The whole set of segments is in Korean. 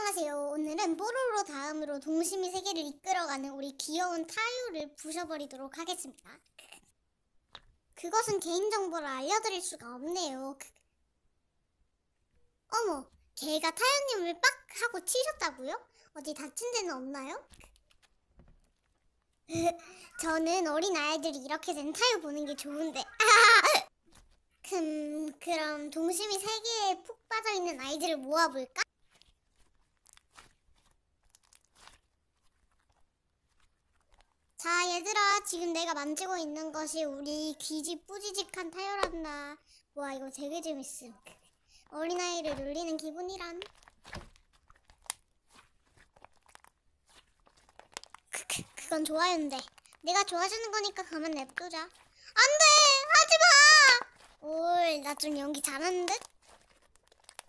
안녕하세요. 오늘은 뽀로로 다음으로 동심이 세계를 이끌어가는 우리 귀여운 타요를 부셔버리도록 하겠습니다. 그것은 개인정보를 알려드릴 수가 없네요. 어머, 걔가 타요님을 빡 하고 치셨다고요? 어디 다친 데는 없나요? 저는 어린 아이들이 이렇게 된 타요 보는 게 좋은데. 그럼 동심이 세계에 푹 빠져있는 아이들을 모아볼까? 자, 얘들아, 지금 내가 만지고 있는 것이 우리 귀지 뿌지직한 타요란다. 와, 이거 되게 재밌음. 어린아이를 놀리는 기분이란. 그건 좋아요인데. 내가 좋아주는 거니까 가만 냅두자. 안 돼! 하지 마! 올, 나 좀 연기 잘하는 듯?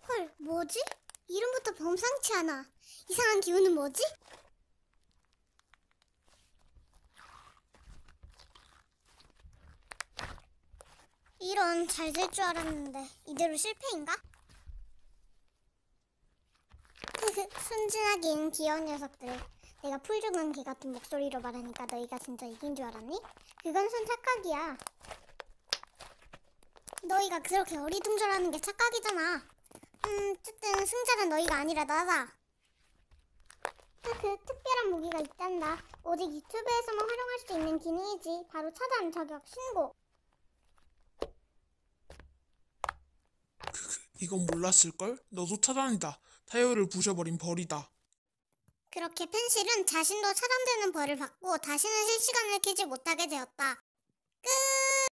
헐, 뭐지? 이름부터 범상치 않아. 이상한 기운은 뭐지? 이런, 잘 될 줄 알았는데 이대로 실패인가? 순진하긴 귀여운 녀석들. 내가 풀조는 개 같은 목소리로 말하니까 너희가 진짜 이긴 줄 알았니? 그건 순 착각이야. 너희가 그렇게 어리둥절하는 게 착각이잖아. 어쨌든 승자는 너희가 아니라 나다. 그 특별한 무기가 있단다. 오직 유튜브에서만 활용할 수 있는 기능이지. 바로 차단, 저격, 신고. 이건 몰랐을걸? 너도 차단이다. 타요를 부셔버린 벌이다. 그렇게 펜실은 자신도 차단되는 벌을 받고 다시는 실시간을 켜지 못하게 되었다.